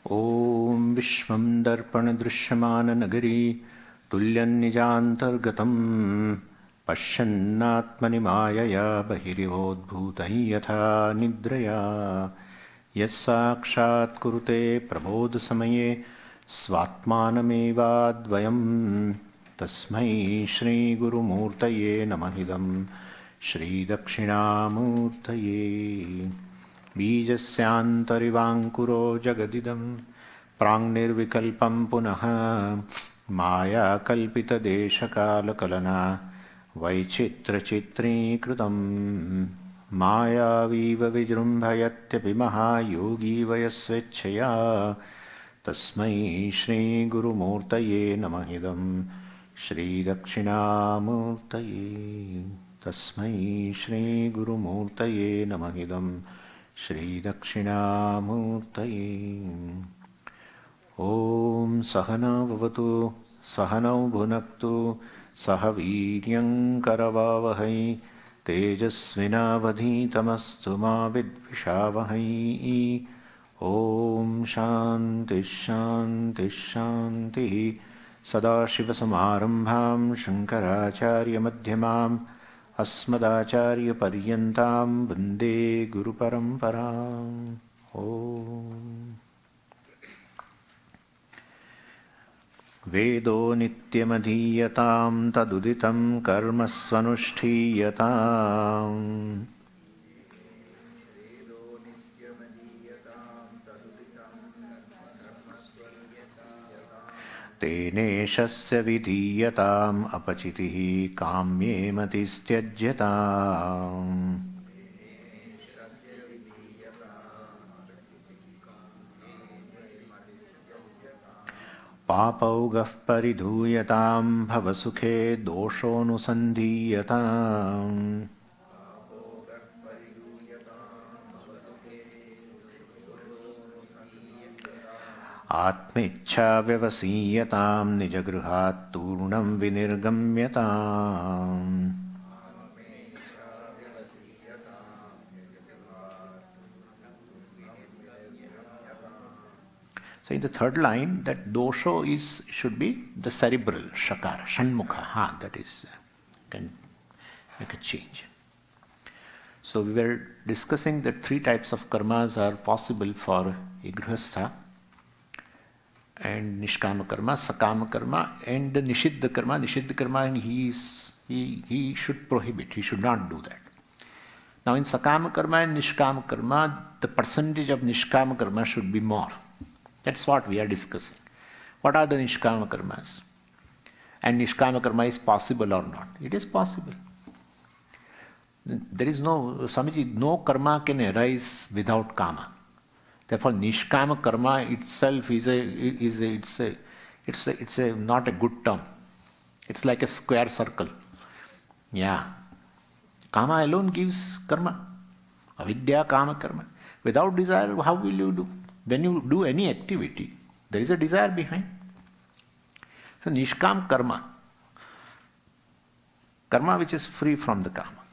Om Vishwam Darpana Drishyamana Nagari Tulyannijantargatam Pashyannatmani Mayaya Bahirivodbhutai Yatha Nidraya Yasakshat Kurute Prabodha Samaye Svatmanamevadvayam Tasmai Shri Guru Murtaye Namahidam Shri Dakshinamurtaye Bijasyantarivangkuro Jagadidam Prangnirvikalpam Punaha Maya Kalpita Deshakala Kalana Vaichitra Chitri Kritam Maya Viva Vijrumbhayatyapi Maha Yogi Vayasvechaya Tasmai Shri Guru Murtaye Namahidam Shri Dakshinamurtaye Tasmai Shri Guru Murtaye Namahidam Shri Dakshinamurtaye. Om Sahana Vavatu Sahanau Bhunaktu Sahaviryam Karavavahai Tejasvinavadhitamastu ma vidvishavahai. Om Shanti Shanti Shanti. Sadashiva Samarambham Shankaracharya Madhyamam Asmadacharya Paryantam Vande Guru Paramparam. Om Vedo Nityamadhiyatam Taduditam Karma Svanushtiyatam Tene Shasya Vidhiyatam Apachitihi Kamye Matistyajatam Papaugah Paridhuyatam Bhavasukhe Doshonusandhiyatam Atmichha Vyavasiyatam Nijagruhat Turnam Vinirgamyatam. So in the third line, that dosho should be the cerebral, shakara, shanmukha. That is, can make a change. So we were discussing that three types of karmas are possible for a grihastha. And nishkama karma, sakama karma, and the nishiddha karma. Nishiddha karma, he should prohibit, he should not do that. Now in sakama karma and nishkama karma, the percentage of nishkama karma should be more. That's what we are discussing. What are the nishkama karmas? And nishkama karma is possible or not? It is possible. There is no, Swamiji, no karma can arise without kama. Therefore, nishkama karma itself is not a good term. It's like a square circle. Yeah. Kama alone gives karma. Avidya kama karma. Without desire, how will you do? When you do any activity, there is a desire behind. So, nishkam karma. Karma which is free from the kama.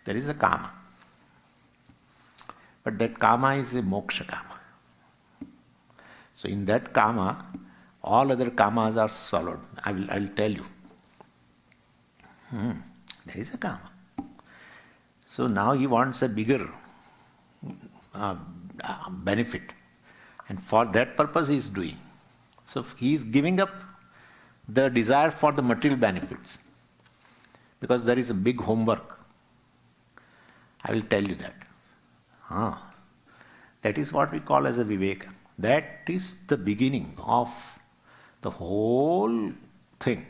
There is a kama. But that kama is a moksha kama. So in that kama, all other kamas are swallowed. I will tell you. There is a kama. So now he wants a bigger benefit. And for that purpose he is doing. So he is giving up the desire for the material benefits. Because there is a big homework. I will tell you that. That is what we call as a viveka. That is the beginning of the whole thing.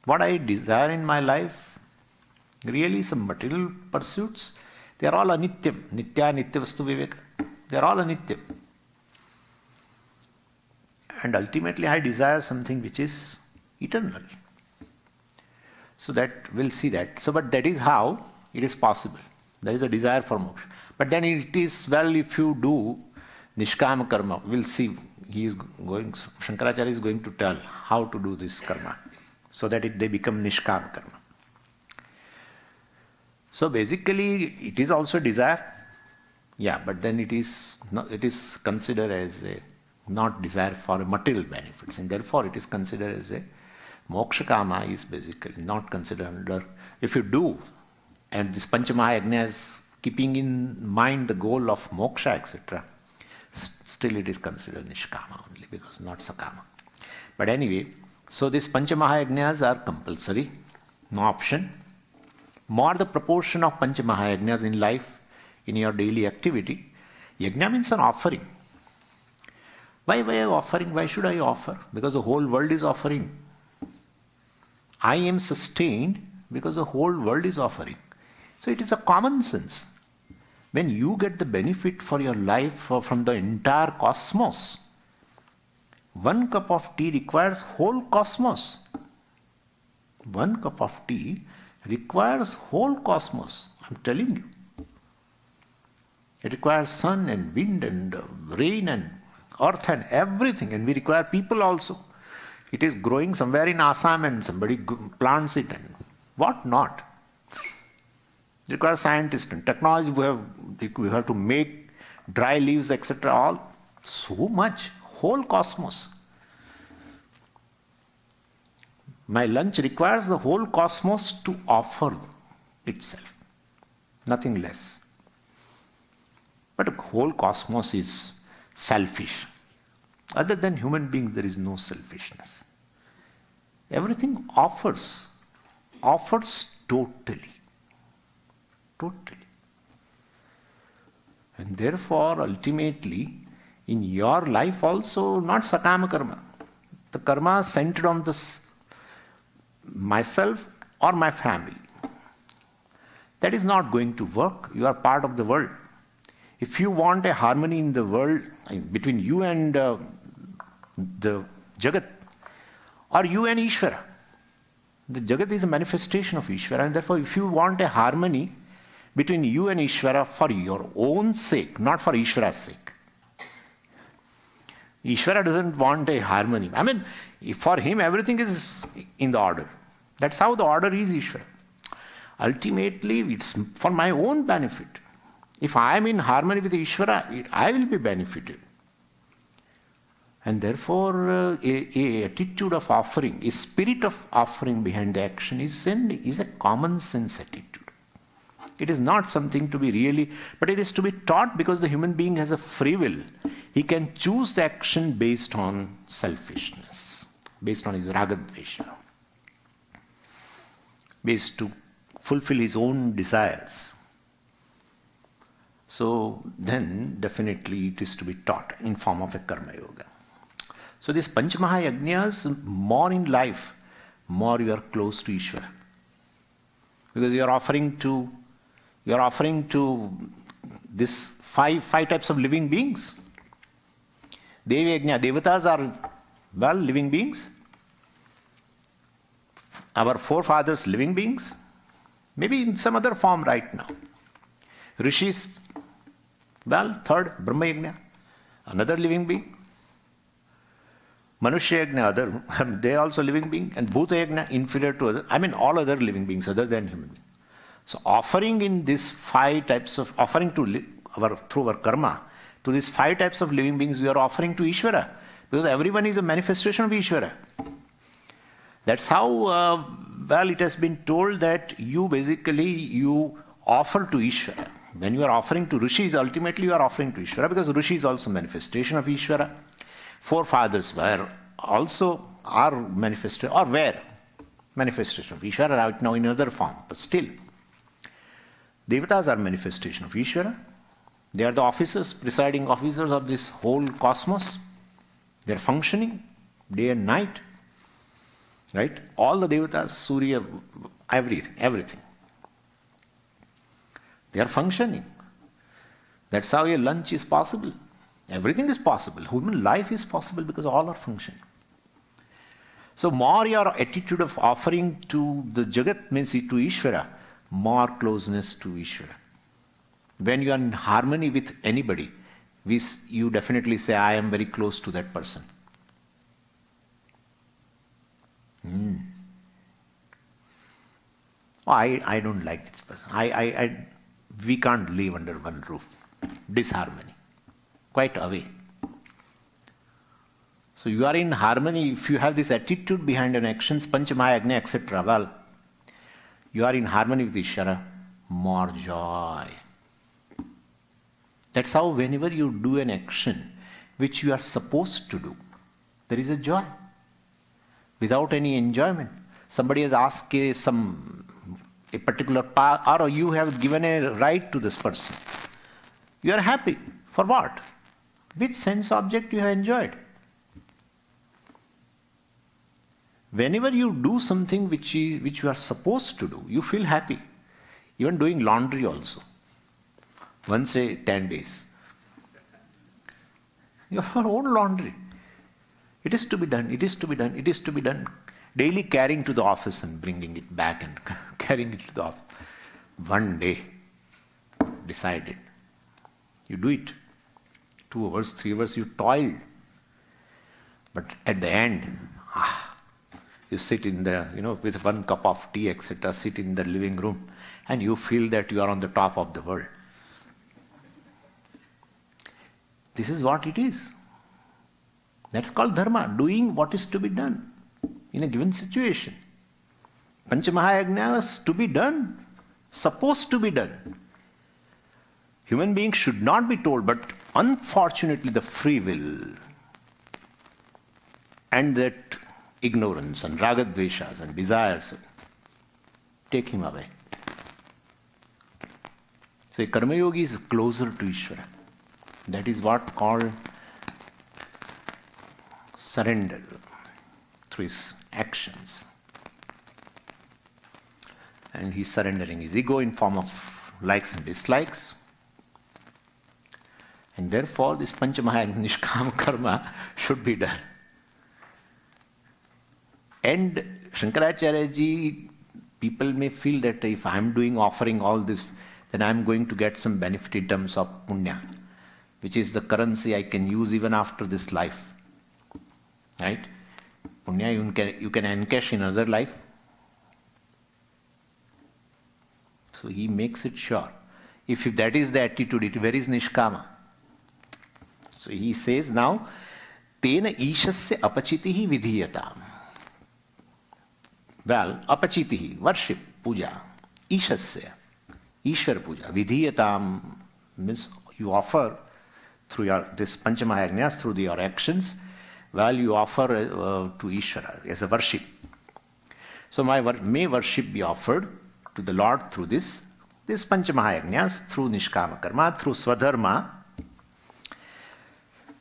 What I desire in my life, really some material pursuits, they are all anityam. Nitya, nitya vastu viveka. They are all anityam. And ultimately I desire something which is eternal. So that we'll see that. So but that is how it is possible. There is a desire for moksha. But then it is, well, if you do nishkama karma, we'll see. Shankaracharya is going to tell how to do this karma so that they become nishkama karma. So basically, it is also desire. Yeah, but then it is considered as a not desire for a material benefits, and therefore it is considered as a moksha kama is basically not considered under. If you do, and this panchamahayanas keeping in mind the goal of moksha, etc., still it is considered nishkama only because not sakama. But anyway, so these panchamahayanas are compulsory, no option. More the proportion of panchamahayanas in life, in your daily activity. Yajna means an offering. Why offering? Why should I offer? Because the whole world is offering. I am sustained because the whole world is offering. So it is a common sense. When you get the benefit for your life from the entire cosmos, 1 cup of tea requires whole cosmos. 1 cup of tea requires whole cosmos. I'm telling you. It requires sun and wind and rain and earth and everything. And we require people also. It is growing somewhere in Assam and somebody plants it and what not. It requires scientists and technology. We have to make dry leaves, etc. All so much. Whole cosmos. My lunch requires the whole cosmos to offer itself. Nothing less. But the whole cosmos is selfish. Other than human beings, there is no selfishness. Everything offers totally. Totally. And therefore, ultimately, in your life also, not sakama karma. The karma centered on this myself or my family. That is not going to work. You are part of the world. If you want a harmony in the world between you and the Jagat, or you and Ishwara, the Jagat is a manifestation of Ishwara, and therefore if you want a harmony between you and Ishwara for your own sake, not for Ishwara's sake. Ishwara doesn't want a harmony. I mean, for him everything is in the order. That's how the order is, Ishwara. Ultimately, it's for my own benefit. If I am in harmony with Ishwara, I will be benefited. And therefore, a attitude of offering, a spirit of offering behind the action is a common sense attitude. It is not something to be really, but it is to be taught because the human being has a free will. He can choose the action based on selfishness, based on his ragadvesha, based to fulfill his own desires. So then definitely it is to be taught in form of a karma yoga. So these panchamahayanas, more in life, more you are close to Ishvara. Because you are offering to this five types of living beings. Devi yajna, devatas are, living beings. Our forefathers, living beings. Maybe in some other form right now. Rishis, third, Brahma yajna, another living being. Manushya yajna, other, they are also living being. And Bhuta yajna, inferior to other, all other living beings other than human beings. So offering in these 5 types of, offering to through our karma, to these 5 types of living beings, we are offering to Ishvara. Because everyone is a manifestation of Ishvara. That's how, it has been told that you offer to Ishvara. When you are offering to Rishis, ultimately you are offering to Ishvara, because Rishi is also manifestation of Ishvara. Forefathers were also manifestation of Ishvara right now in another form, but still. Devatas are manifestation of Ishvara. They are the officers, presiding officers of this whole cosmos. They are functioning day and night. Right? All the devatas, Surya, everything. They are functioning. That's how a lunch is possible. Everything is possible. Human life is possible because all are functioning. So more your attitude of offering to the Jagat means to Ishvara, more closeness to Ishvara. When you are in harmony with anybody, you definitely say, I am very close to that person. Oh, I don't like this person. We can't live under one roof. disharmony, quite away. So you are in harmony if you have this attitude behind an actions, panchamahayanas, etc. Well, you are in harmony with Ishwara, more joy. That's how whenever you do an action which you are supposed to do, there is a joy. Without any enjoyment. Somebody has asked a particular path, or you have given a right to this person. You are happy. For what? Which sense object you have enjoyed? Whenever you do something which you are supposed to do, you feel happy. Even doing laundry also. Once a 10 days. Your own laundry. It is to be done, it is to be done, it is to be done. Daily carrying to the office and bringing it back and carrying it to the office. One day, decided. You do it. 2 hours, 3 hours, you toiled. But at the end, you sit in the, with 1 cup of tea, etc., sit in the living room, and you feel that you are on the top of the world. This is what it is. That's called dharma, doing what is to be done in a given situation. Panchamahayanas to be done, supposed to be done. Human beings should not be told, but unfortunately the free will and that ignorance and ragadveshas and desires take him away. So a karma yogi is closer to Ishwara. That is what called surrender through his actions. And he's surrendering his ego in form of likes and dislikes. And therefore this panchamahayanas nishkama karma should be done. And Shankaracharya ji, people may feel that if I am offering all this, then I am going to get some benefit in terms of punya, which is the currency I can use even after this life. Right? Punya you can encash in another life. So he makes it sure. If that is the attitude, where is nishkama? So he says now, tena ishasya apachitihi vidhiyatam. Well, apachitihi, worship, puja, ishasya, Ishwar puja, vidhiyatam means you offer through this panchamahayanas, through your actions. Well, you offer to Ishwara as a worship. So may worship be offered to the Lord through this panchamahayanas, through nishkama karma, through swadharma.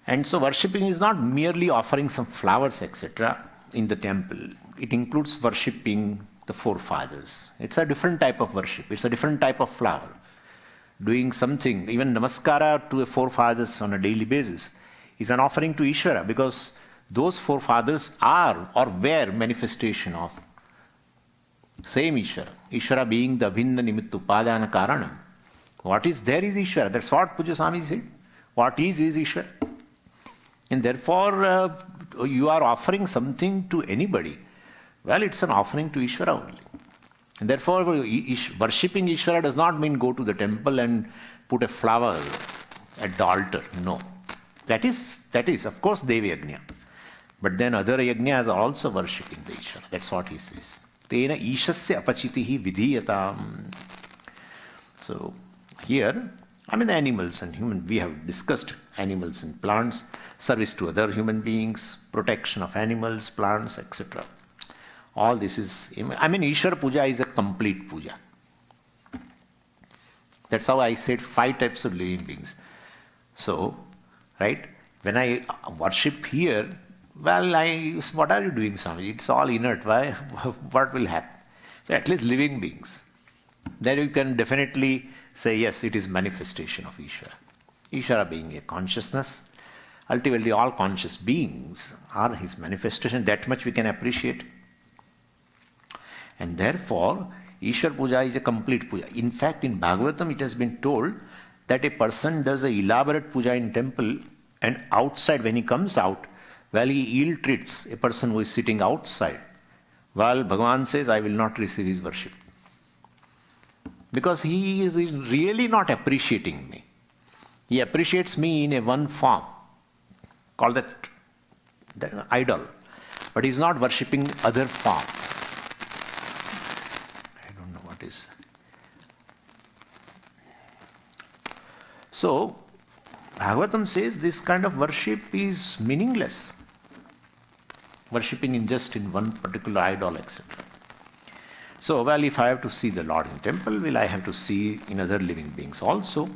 And so worshipping is not merely offering some flowers, etc. in the temple. It includes worshipping the forefathers. It's a different type of worship. It's a different type of flower. Doing something, even namaskara to a forefathers on a daily basis, is an offering to Ishwara, because those forefathers are or were manifestation of same Ishwara. Ishwara being the Abhinna Nimittu Padana Karanam. What is there is Ishwara. That's what Puja Swami said. What is Ishwara. And therefore, you are offering something to anybody. Well, it's an offering to Ishwara only. And therefore, worshipping Ishwara does not mean go to the temple and put a flower at the altar. No. That is, of course, Devi Yajna. But then other yajnas are also worshipping the Ishwara. That's what he says. Tena ishasya apachitihi vidhiyatam. So here, animals and human, we have discussed animals and plants, service to other human beings, protection of animals, plants, etc. All this is, Ishwara puja is a complete puja. That's how I said 5 types of living beings. So, right, when I worship here, well, what are you doing, Swami? It's all inert. Why? What will happen? So at least living beings. Then you can definitely say, yes, it is manifestation of Ishwara. Ishwara being a consciousness. Ultimately, all conscious beings are his manifestation. That much we can appreciate. And therefore, Ishwar puja is a complete puja. In fact, in Bhagavatam, it has been told that a person does an elaborate puja in temple, and outside, when he comes out, well, he ill treats a person who is sitting outside. Well, Bhagavan says, I will not receive his worship. Because he is really not appreciating me. He appreciates me in a one form, called that idol. But he's not worshipping other form. I don't know what is. So, Bhagavatam says this kind of worship is meaningless. Worshipping in one particular idol, etc. So, well, if I have to see the Lord in temple, will I have to see in other living beings also?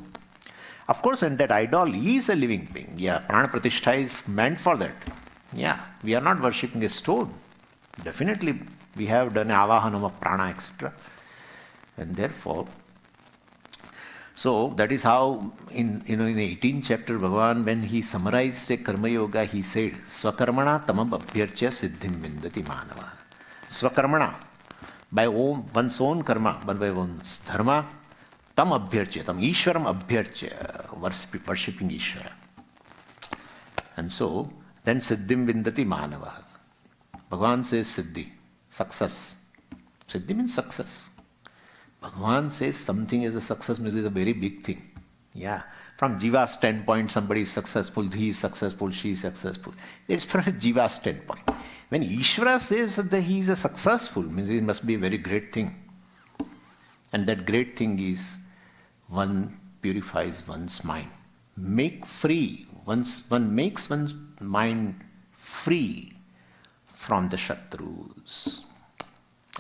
Of course, and that idol is a living being. Yeah, Prana Pratishtha is meant for that. Yeah, we are not worshipping a stone. Definitely, we have done avahanam of prana, etc. And therefore, so that is how in the 18th chapter, Bhagavan, when he summarized a karma yoga, he said, Swakarmana tamam abhyarchya siddhim vindati manava. Swakarmana, by one's own karma, by one's dharma, tam abhyarchya, tam Ishwaram abhyarchya, worshipping Ishwara. And so, then siddhim vindati manava. Bhagavan says siddhi, success. Siddhi means success. Bhagavan says something is a success means it's a very big thing. Yeah. From Jiva's standpoint, somebody is successful, he is successful, she is successful. It's from Jiva's standpoint. When Ishwara says that he is a successful, means it must be a very great thing. And that great thing is one purifies one's mind. Make free. Once one makes one's mind free from the Shatrus,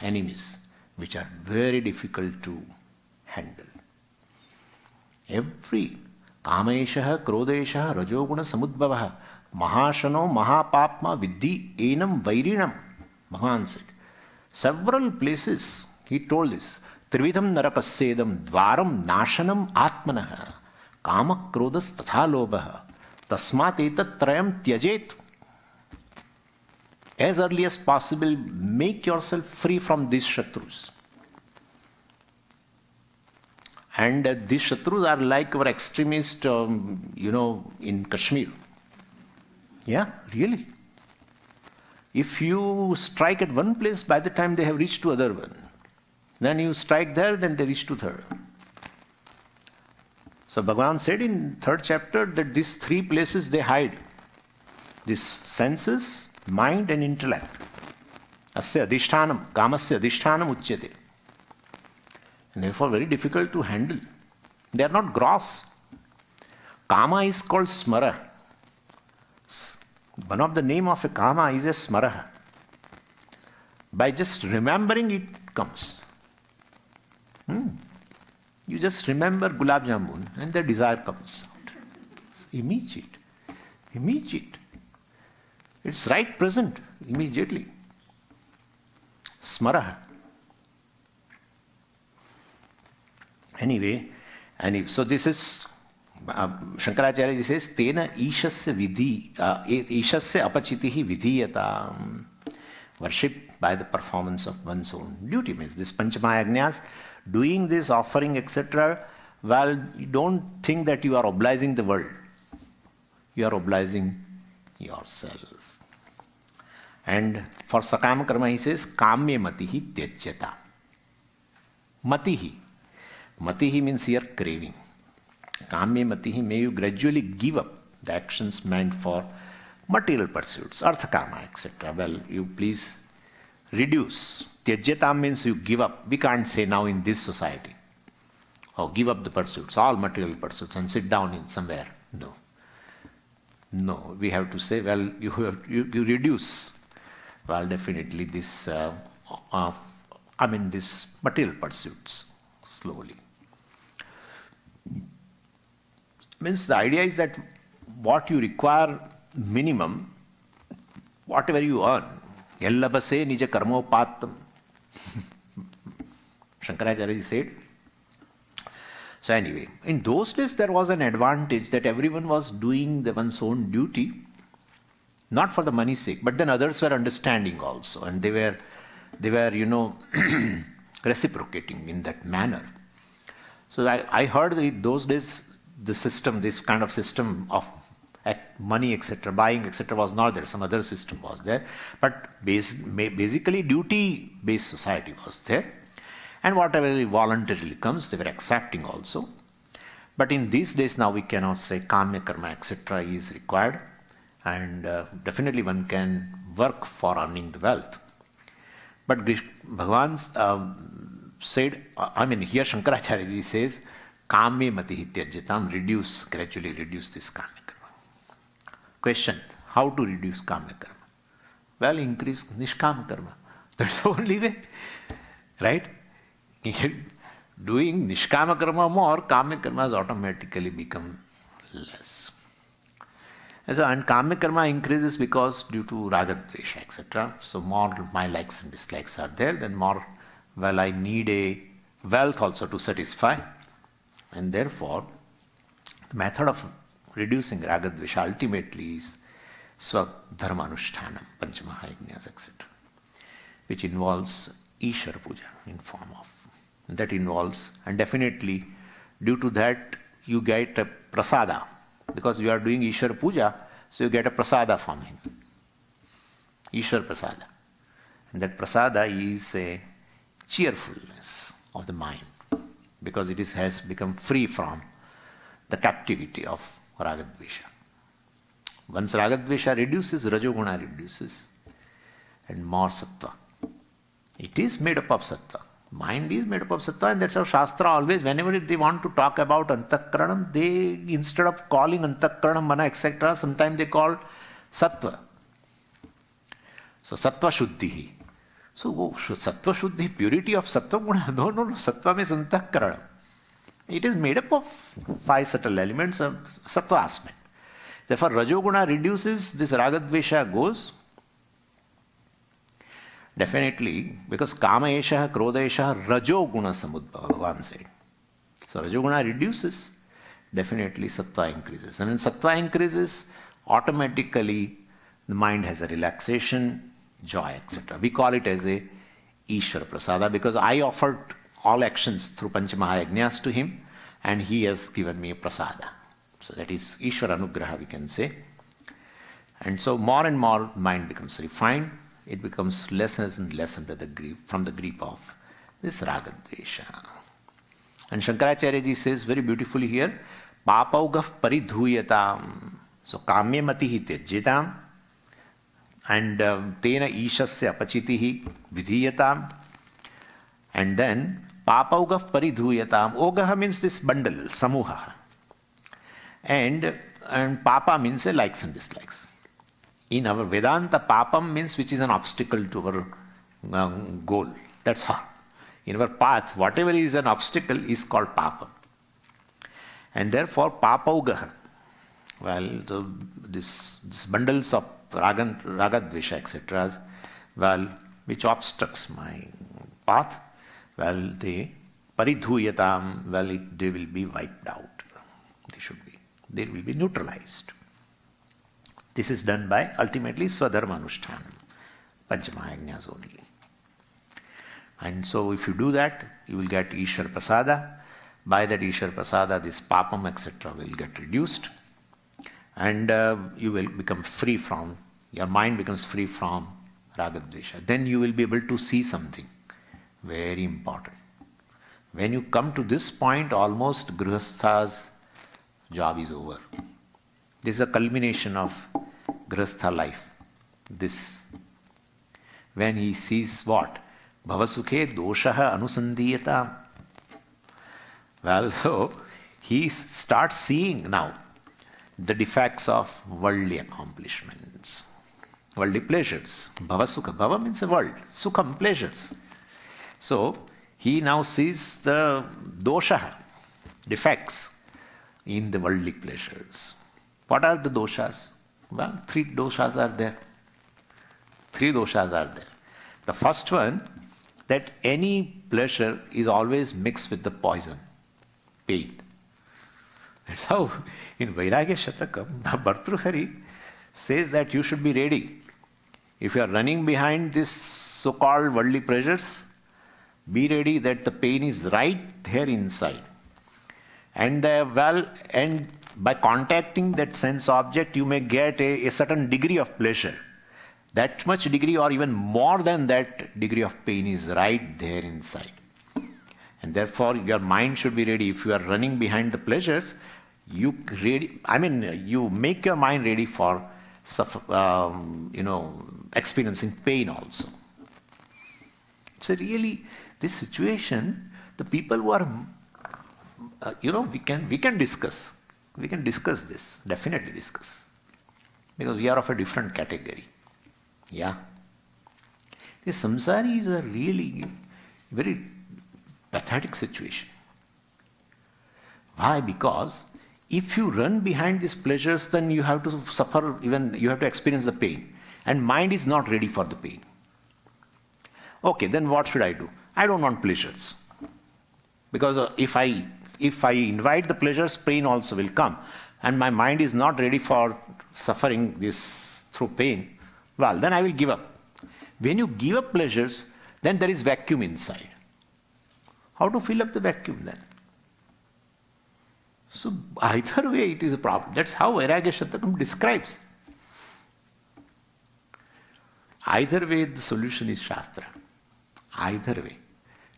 enemies, which are very difficult to handle. Every Kameshaha, Krodeshaha, Rajoguna, Samudbhavaha, Mahashano, Mahapapma, Vidhi, Enam, Vairinam. Bhagavan said. Several places he told this. Trividham Narakassedam, Dvaram Nashanam Atmanaha, Kama Krodas Tatha Lobaha, Tasmat Etat Trayam Tyajet. As early as possible, make yourself free from these Shatrus. And these Shatrus are like our extremists, in Kashmir. Yeah, really. If you strike at one place, by the time they have reached to other one, then you strike there, then they reach to third. So Bhagavan said in 3rd chapter that these 3 places they hide. These senses, mind and intellect. Asya adhishtanam, kamasya adhishtanam uchyate. And therefore very difficult to handle. They are not gross. Kama is called smara. One of the name of a kama is a smara. By just remembering it comes. You just remember gulab jamun and the desire comes out. It's immediate. Immediate. It's right present immediately. Smara. Anyway, so this is Shankaracharya says, Tena ishasya vidhi, ishasya apachitihi vidhiyata. Worship by the performance of one's own duty. Means this panchamahayanas, doing this, offering, etc. Well, you don't think that you are obliging the world. You are obliging yourself. And for sakama karma he says, kamya matihi tyajyata. Matihi. Matihi means here craving. Kamya matihi, may you gradually give up the actions meant for material pursuits, artha kama, etc. Well, you please reduce. Tyajyata means you give up. We can't say now in this society, oh, give up the pursuits, all material pursuits, and sit down in somewhere. No. No, we have to say, well, you reduce. Well, definitely this, this material pursuits slowly. Means the idea is that what you require minimum, whatever you earn, yallabase nija karmopatam. Shankaracharya said. So anyway, in those days there was an advantage that everyone was doing one's own duty, not for the money's sake, but then others were understanding also, and they were reciprocating in that manner. So I heard that in those days the system, this kind of system of money, etc., buying, etc., was not there. Some other system was there. But basically duty-based society was there. And whatever voluntarily comes, they were accepting also. But in these days now we cannot say kamya karma etc. is required, and definitely one can work for earning the wealth. But Bhagavan said, here Shankaracharya ji says, kamya mati hityajyatam, gradually reduce this kamya karma. Question, how to reduce kamya karma? Well, increase nishkama karma. That's the only way, right? Doing nishkama karma more, kamya karma has automatically become less. And kamya karma increases because due to raga, dvesha, etc. So more my likes and dislikes are there, then more, well, I need a wealth also to satisfy. And therefore, the method of reducing raga, dvesha ultimately is swadharmanushthanam, panchamahayanas, etc. which involves Ishwara puja in form of. And that involves, and definitely due to that you get a prasada. Because you are doing Ishwara puja, so you get a prasada from him. Ishwara prasada. And that prasada is a cheerfulness of the mind. Because it has become free from the captivity of ragadvesha. Once ragadvesha reduces, rajoguna reduces, and more sattva. It is made up of sattva. Mind is made up of sattva, and that's how Shastra always, whenever they want to talk about antakaranam, they, instead of calling antakaranam, mana, etc., sometimes they call sattva. So sattva shuddhi. So sattva shuddhi, purity of sattva guna. No, sattva means antakaranam. It is made up of 5 subtle elements of sattva aspect. Therefore, rajoguna reduces, this ragadvesha goes. Definitely, because kama esha, krodha esha, rajoguna samudbhava, Bhagavan said. So rajoguna reduces, definitely sattva increases. And when sattva increases, automatically the mind has a relaxation, joy, etc. We call it as a Ishwara prasada because I offered all actions through panchamahayanas to him and he has given me a prasada. So that is Ishwara anugraha, we can say. And so more and more mind becomes refined. It becomes less and less under the grip, from the grip of this ragadvesha. And Shankaracharya ji says very beautifully here, papaugah paridhuyatam. So kamya mati hityajyatam. And tena ishasya apachitihi vidhiyatam. And then papaugah paridhuyatam. Ogaha means this bundle, samuha. And papa means likes and dislikes. In our Vedanta, papam means which is an obstacle to our goal. That's how. In our path, whatever is an obstacle is called papam. And therefore, papaugaha. Well, so this bundles of raga, dvesha, etc., well, which obstructs my path, well, they paridhuyatam, well, they will be wiped out. They will be neutralized. This is done by ultimately swadharmanushthanam, panchamahayanas only. And so if you do that, you will get Ishwara prasada. By that Ishwara prasada, this papam, etc. will get reduced. And you will become free from, your mind becomes free from ragadvesha. Then you will be able to see something very important. When you come to this point, almost grihastha's job is over. This is a culmination of grihastha life. This. When he sees what? Bhavasukhe doshaha anusandiyata. Well, so he starts seeing now the defects of worldly accomplishments, worldly pleasures. Bhavasukha. Bhava means a world. Sukham, pleasures. So he now sees the doshaha, defects in the worldly pleasures. What are the doshas? Well, 3 doshas are there. 3 doshas are there. The first one, that any pleasure is always mixed with the poison, pain. That's how in Vairagya Shatakam, Bhartruhari says that you should be ready. If you are running behind this so-called worldly pleasures, be ready that the pain is right there inside. And by contacting that sense object, you may get a certain degree of pleasure. That much degree or even more than that degree of pain is right there inside. And therefore, your mind should be ready. If you are running behind the pleasures, you make your mind ready for experiencing pain also. It's this situation, the people who are, we can discuss. We can discuss this, definitely discuss. Because we are of a different category. Yeah. The samsaris are really very pathetic situation. Why? Because if you run behind these pleasures, then you have to suffer, even you have to experience the pain. And mind is not ready for the pain. Okay, then what should I do? I don't want pleasures. Because if I invite the pleasures, pain also will come. And my mind is not ready for suffering this through pain. Well, then I will give up. When you give up pleasures, then there is vacuum inside. How to fill up the vacuum then? So either way it is a problem. That's how Vairagya Shatakam describes. Either way the solution is Shastra. Either way.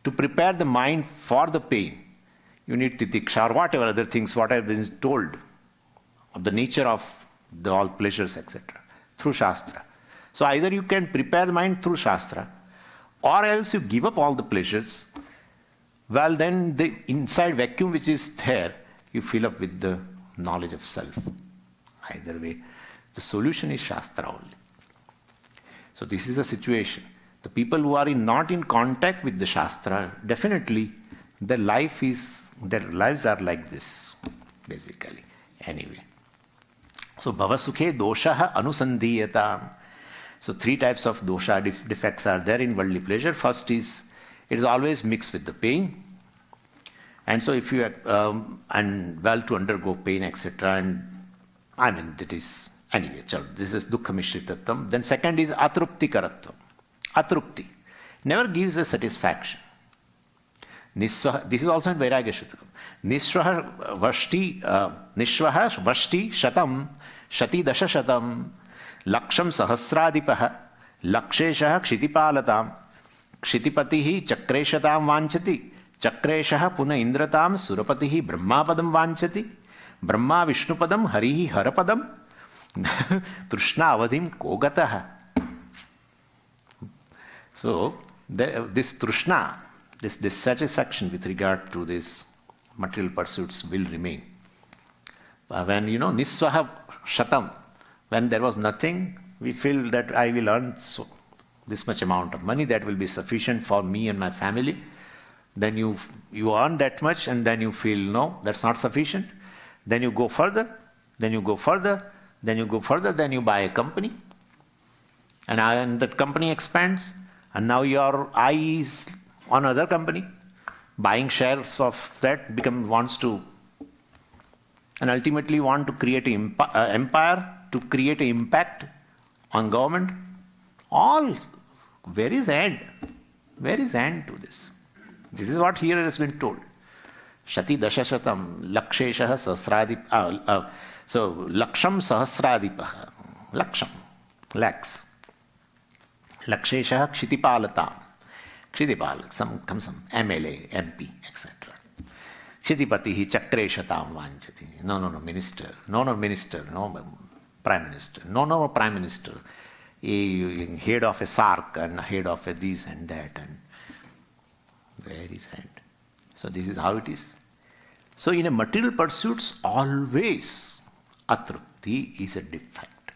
To prepare the mind for the pain, you need titiksha or whatever other things, what I've been told of the nature of all pleasures, etc. through Shastra. So either you can prepare the mind through Shastra, or else you give up all the pleasures. Well, then the inside vacuum which is there, you fill up with the knowledge of self. Either way, the solution is Shastra only. So this is a situation. The people who are not in contact with the Shastra, definitely their lives are like this, basically. Anyway. So bhavasukhe doshaha anusandhiyatam. So 3 types of dosha, defects are there in worldly pleasure. First is, it is always mixed with the pain. And so if you and well to undergo pain, etc. And that is, anyway, this is dukkha mishritatvam. Then second is atrupti karatvam. Atrupti. Never gives a satisfaction. Niswaha, this is also in Vairagya Shatakam. Niswaha vashti shatam, shati dasha shatam, laksham sahasradipaha, laksheshaha kshitipalatam, kshitipatihi chakreshatam vanchati, chakreshaha puna indratam, surapatihi brahmapadam vanchati, brahma vishnupadam harihi harapadam, trishna avadim kogataha. So, this trishna, this dissatisfaction with regard to these material pursuits will remain. When, niswaha shatam, when there was nothing, we feel that I will earn this much amount of money that will be sufficient for me and my family. Then you earn that much and then you feel, no, that's not sufficient. Then you go further, then you go further, then you go further, then you buy a company. And that company expands. And now your eye is on another company. Buying shares of that wants to, and ultimately want to create an empire, to create an impact on government. All, where is end? Where is end to this? This is what here has been told. Shati dashashatam laksheshaha sahasradip. So laksham sahasradipaha. Laksham, lakhs. Laksheshaha kshitipalatam. Kshitipal, some MLA, MP, etc. Kshitipatihi chakreshatam vanchati. No, minister. No, minister. No, prime minister. No, prime minister. Head of a SARC and head of a this and that. And where is end? So this is how it is. So in a material pursuits, always atrupti is a defect.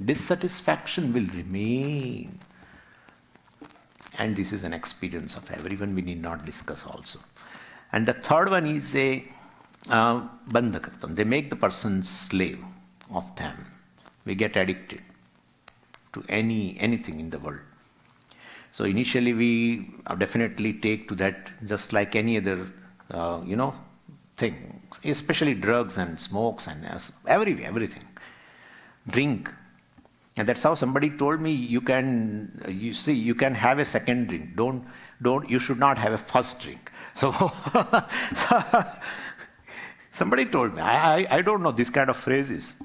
Dissatisfaction will remain. And this is an experience of everyone, we need not discuss also. And the third one is a bandhakatam. They make the person slave of them. We get addicted to anything in the world. So initially we definitely take to that just like any other, thing, especially drugs and smokes and everything. Drink. And that's how somebody told me you can have a second drink. You should not have a first drink. So somebody told me, I don't know this kind of phrases,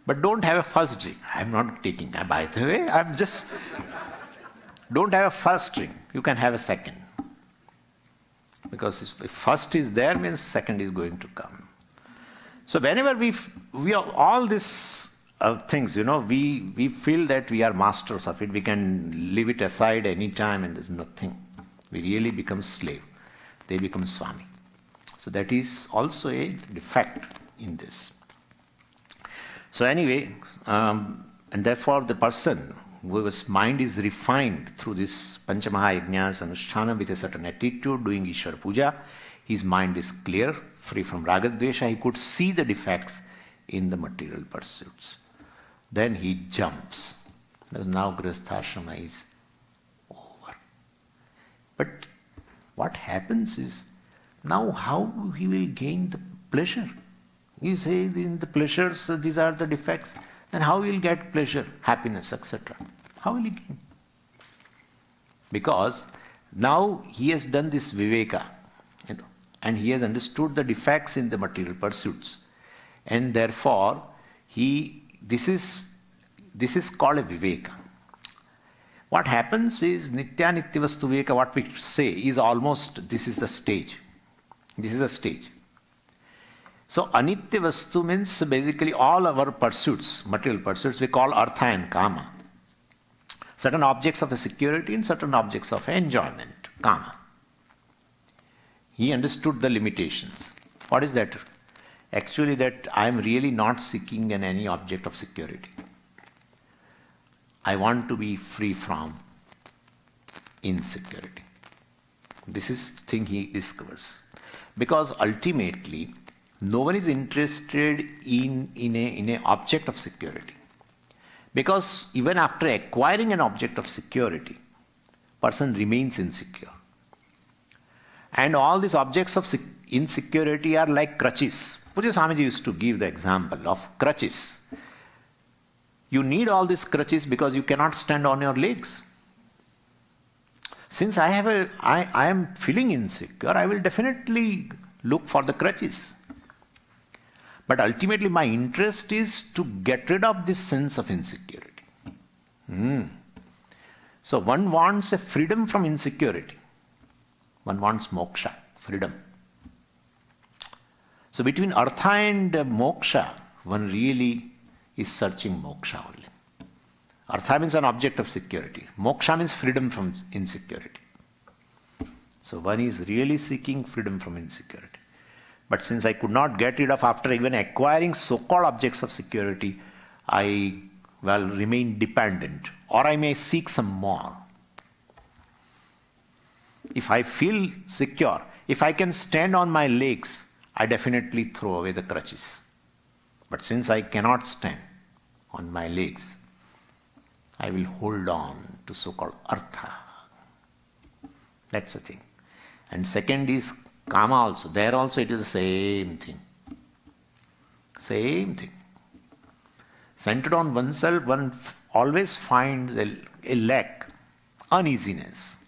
but don't have a first drink. I'm not taking, by the way, don't have a first drink. You can have a second. Because if first is there, means second is going to come. So whenever we are all these things, we feel that we are masters of it. We can leave it aside any time and there's nothing. We really become slave. They become Swami. So that is also a defect in this. So anyway, and therefore the person whose mind is refined through this panchamahayanas anushtana with a certain attitude, doing Ishwara puja, his mind is clear, free from ragadvesha. He could see the defects in the material pursuits. Then he jumps, because now grihastha is over. But what happens is, now how he will gain the pleasure? You say in the pleasures, these are the defects, then how will he get pleasure, happiness, etc.? How will he gain? Because now he has done this viveka, and he has understood the defects in the material pursuits. And therefore, this is called a viveka. What happens is, nitya vastu viveka, what we say is almost, this is the stage. This is the stage. So anitya vastu means basically all our pursuits, material pursuits, we call artha and kama. Certain objects of a security and certain objects of enjoyment, kama. He understood the limitations. What is that? Actually, that I am really not seeking any object of security. I want to be free from insecurity. This is the thing he discovers. Because ultimately, no one is interested in an object of security. Because even after acquiring an object of security, person remains insecure. And all these objects of insecurity are like crutches. Puja Swamiji used to give the example of crutches. You need all these crutches because you cannot stand on your legs. Since I am feeling insecure, I will definitely look for the crutches. But ultimately my interest is to get rid of this sense of insecurity. So one wants a freedom from insecurity. One wants moksha, freedom. So between artha and moksha, one really is searching moksha only. Artha means an object of security. Moksha means freedom from insecurity. So one is really seeking freedom from insecurity. But since I could not get rid of, after even acquiring so-called objects of security, I remain dependent, or I may seek some more. If I feel secure, if I can stand on my legs, I definitely throw away the crutches. But since I cannot stand on my legs, I will hold on to so-called artha. That's the thing. And second is kama also. There also it is the same thing. Same thing. Centered on oneself, one always finds a lack, uneasiness.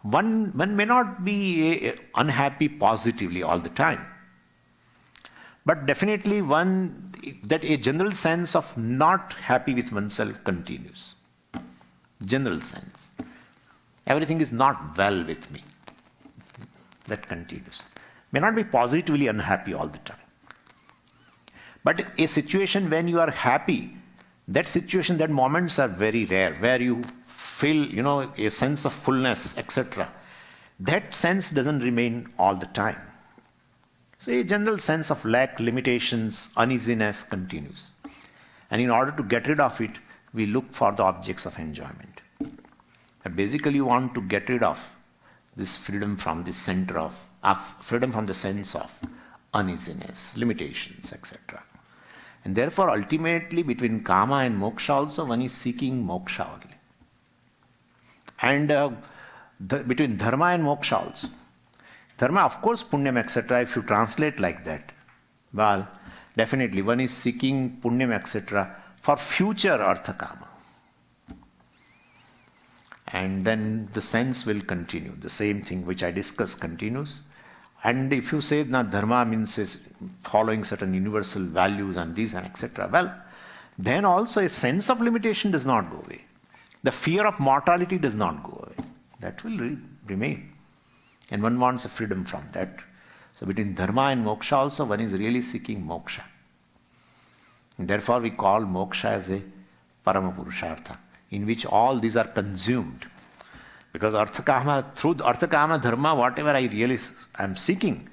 One may not be unhappy positively all the time. But definitely that a general sense of not happy with oneself continues. General sense. Everything is not well with me. That continues. May not be positively unhappy all the time. But a situation when you are happy, that situation, that moments are very rare, where you feel, a sense of fullness, etc. That sense doesn't remain all the time. So a general sense of lack, limitations, uneasiness continues. And in order to get rid of it, we look for the objects of enjoyment. But basically you want to get rid of this freedom from the center of freedom from the sense of uneasiness, limitations, etc. And therefore ultimately between kama and moksha also one is seeking moksha only. And between dharma and moksha also. Dharma, of course, punyam, etc., if you translate like that, well, definitely one is seeking punyam, etc., for future artha kama. And then the sense will continue. The same thing which I discussed continues. And if you say na dharma means is following certain universal values and these and etc., well, then also a sense of limitation does not go away. The fear of mortality does not go away. That will remain. And one wants a freedom from that. So between dharma and moksha also, one is really seeking moksha. And therefore we call moksha as a parama purushartha, in which all these are consumed. Because arthakama, through arthakama dharma, whatever I really am seeking,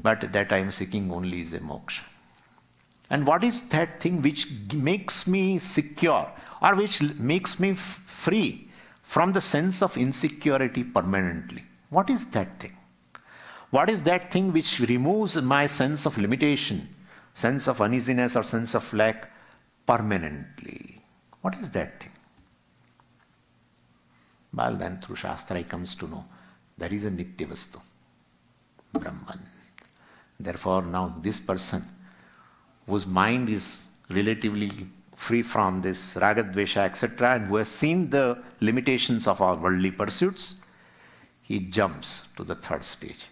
but that I am seeking only is a moksha. And what is that thing which makes me secure, or which makes me free from the sense of insecurity permanently? What is that thing? What is that thing which removes my sense of limitation, sense of uneasiness or sense of lack permanently? What is that thing? Well, then through Shastra he comes to know there is a Nitya Vastu, Brahman. Therefore now this person whose mind is relatively free from this raga, dvesha, etc., and who has seen the limitations of our worldly pursuits, he jumps to the third stage.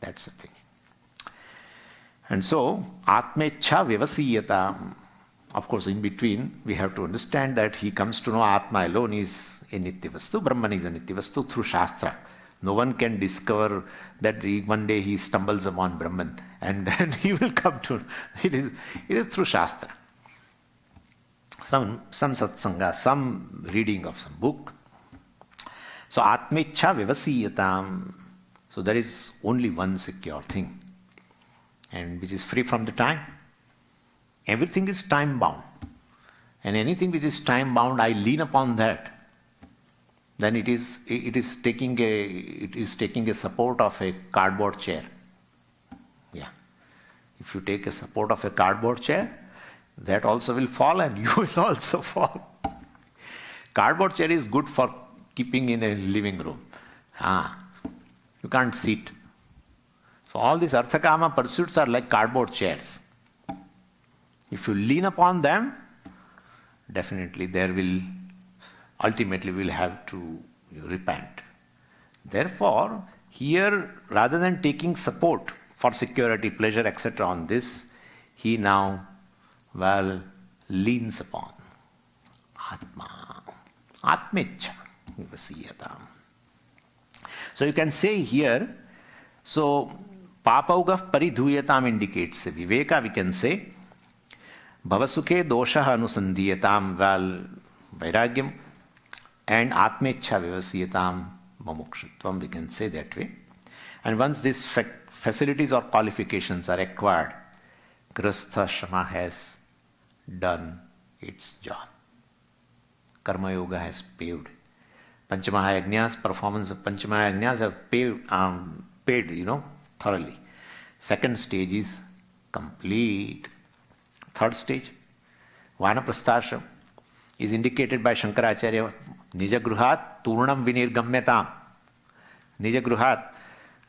That's the thing. And so, Atmecha Vyavasiyata. Of course, in between, we have to understand that he comes to know Atma alone is a Nitya Vastu, Brahman is a Nitya Vastu through Shastra. No one can discover that one day he stumbles upon Brahman and then he will come to it. Is through Shastra. Some satsanga, some reading of some book. So Atmecha Vyavasiyatam. So there is only one secure thing, and which is free from the time. Everything is time bound. And anything which is time bound, I lean upon that. Then it is taking a support of a cardboard chair. Yeah. If you take a support of a cardboard chair, that also will fall and you will also fall. Cardboard chair is good for keeping in a living room. You can't sit. So all these arthakama pursuits are like cardboard chairs. If you lean upon them, definitely ultimately we'll have to repent. Therefore, here, rather than taking support for security, pleasure, etc. on this, he now, leans upon Atma. Atmecha Vasiyata. So you can say here, so Papauga Paridhuyatam indicates Viveka, we can say, Bhavasukhe doshaha anusandiyatam, Vairagyam, and Atmecha Vyavasiyatam Mumukshutvam, we can say that way. And once these facilities or qualifications are acquired, Grastha Shama has done its job. Karma Yoga has paved. Panchamahayanas, performance of Panchamahayanas have paid, thoroughly. Second stage is complete. Third stage, Vanaprasthashram, is indicated by Shankaracharya, Nijagruhat Turnam Vinirgamyatam. Nijagruhat,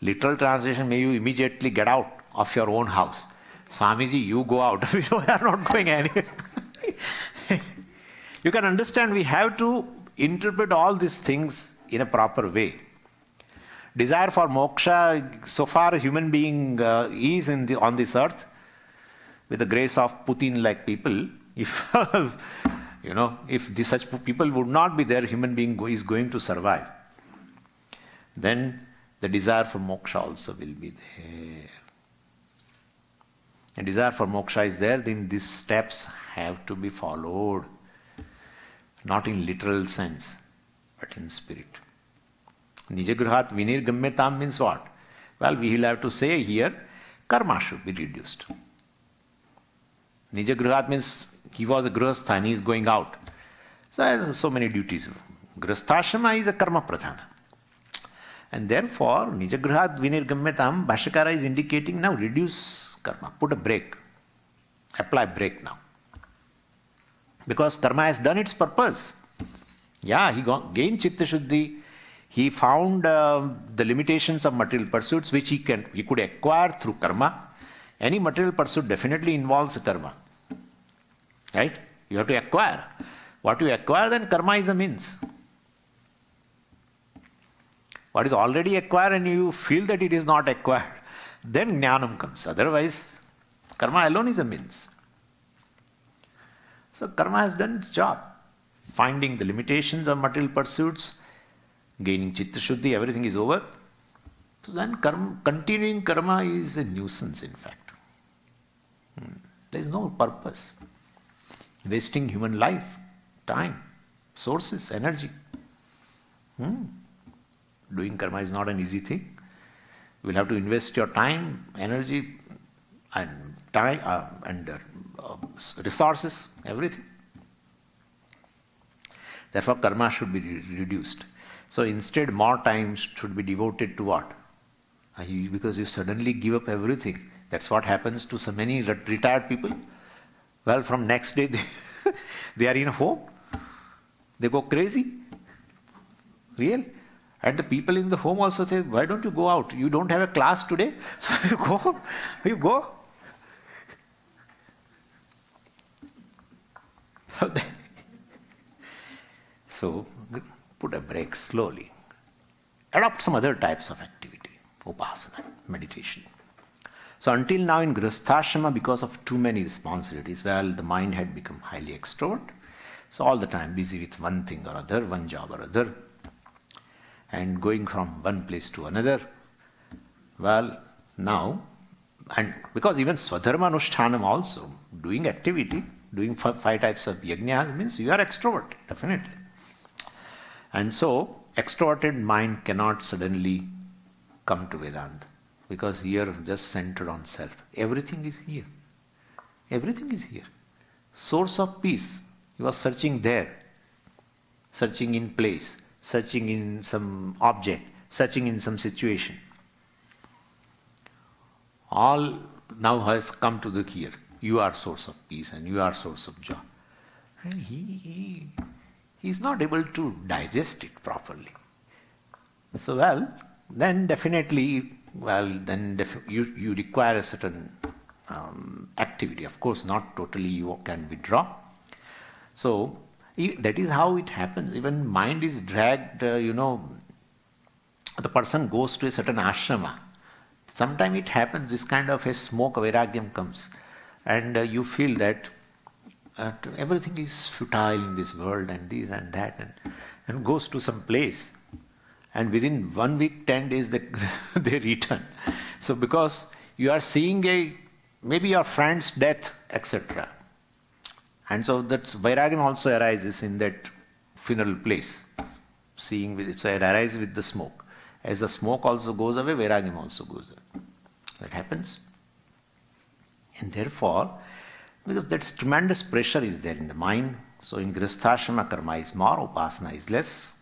literal translation, may you immediately get out of your own house. Swamiji, you go out. We are not going anywhere. You can understand, we have to interpret all these things in a proper way. Desire for moksha, so far a human being is on this earth, with the grace of Putin-like people, if if such people would not be there, human being is going to survive. Then the desire for moksha also will be there. And desire for moksha is there, then these steps have to be followed. Not in literal sense, but in spirit. Nijagruhat vinirgamyatam means what? Well, we will have to say here, karma should be reduced. Nijagruhat means he was a grihastha and he is going out. So he has so many duties. Grihasthashrama is a karma pradhana. And therefore, Nijagruhat vinirgamyatam, Bhashyakara is indicating now reduce karma, put a break, apply break now. Because karma has done its purpose. Yeah, he gained Chitta Shuddhi. He found the limitations of material pursuits which he could acquire through karma. Any material pursuit definitely involves karma. Right? You have to acquire. What you acquire, then karma is a means. What is already acquired and you feel that it is not acquired, then jnanam comes. Otherwise, karma alone is a means. So karma has done its job. Finding the limitations of material pursuits, gaining Chitta Shuddhi, everything is over. So then continuing karma is a nuisance, in fact. There is no purpose. Wasting human life, time, sources, energy. Doing karma is not an easy thing. You will have to invest your time, energy, and resources, everything. Therefore, karma should be reduced. So instead, more time should be devoted to what? Because you suddenly give up everything. That's what happens to so many retired people. Well, from next day, they are in a home. They go crazy. Real. And the people in the home also say, why don't you go out? You don't have a class today, so you go. You go. So, put a break slowly. Adopt some other types of activity, upasana, meditation. So until now in Grihasthashrama, because of too many responsibilities, well, the mind had become highly extrovert. So all the time busy with one thing or other, one job or other, and going from one place to another. Well, now, and because even Swadharma Anushtanam also, doing activity, doing 5 types of yajnas means you are extrovert, definitely. And so, extroverted mind cannot suddenly come to Vedanta, because here just centered on self. Everything is here. Everything is here. Source of peace. You are searching there, searching in place, searching in some object, searching in some situation. All now has come to the here. You are source of peace and you are source of joy. And he is not able to digest it properly. So then definitely, you require a certain activity. Of course, not totally you can withdraw. So that is how it happens. Even mind is dragged, the person goes to a certain ashrama. Sometimes it happens, this kind of a smoke vairagyam comes, and you feel that everything is futile in this world and this and that, and goes to some place. And within 1 week, 10 days, they return. So because you are seeing maybe your friend's death, etc. And so that vairagyam also arises in that funeral place. Seeing with it, so it arises with the smoke. As the smoke also goes away, vairagyam also goes away. That happens. And therefore, because that's tremendous pressure is there in the mind. So in Grihasthashrama, karma is more, upasana is less.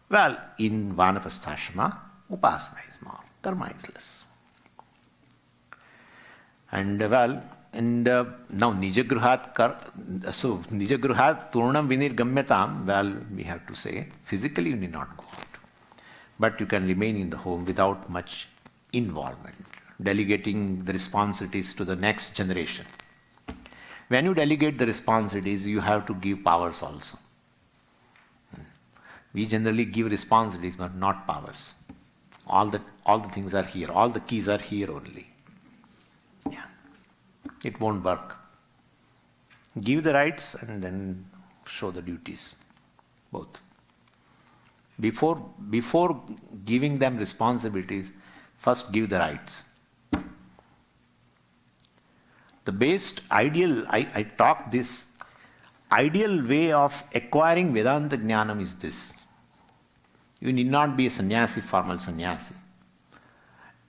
Well, in Vanaprasthashrama, upasana is more, karma is less. And now Nijagruhat Turnam Vinirgamyatam, well, we have to say, physically you need not go out. But you can remain in the home without much involvement, delegating the responsibilities to the next generation. When you delegate the responsibilities, you have to give powers also. We generally give responsibilities, but not powers. All the things are here. All the keys are here only. Yeah. It won't work. Give the rights and then show the duties. Both. Before giving them responsibilities, first give the rights. The best ideal, I talk this, ideal way of acquiring Vedanta Jnanam is this. You need not be a sannyasi, formal sannyasi.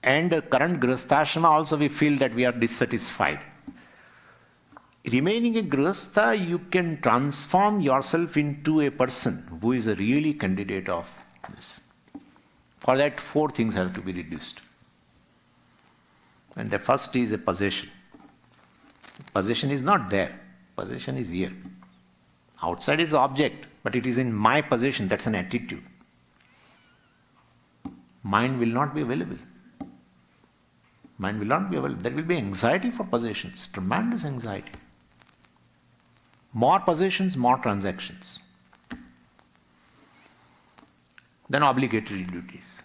And current Grihasthashrama also we feel that we are dissatisfied. Remaining a Grihastha, you can transform yourself into a person who is a really candidate of this. For that, 4 things have to be reduced. And the first is a possession. Possession is not there. Possession is here. Outside is object, but it is in my possession. That's an attitude. Mind will not be available. Mind will not be available. There will be anxiety for possessions, tremendous anxiety. More possessions, more transactions. Then obligatory duties.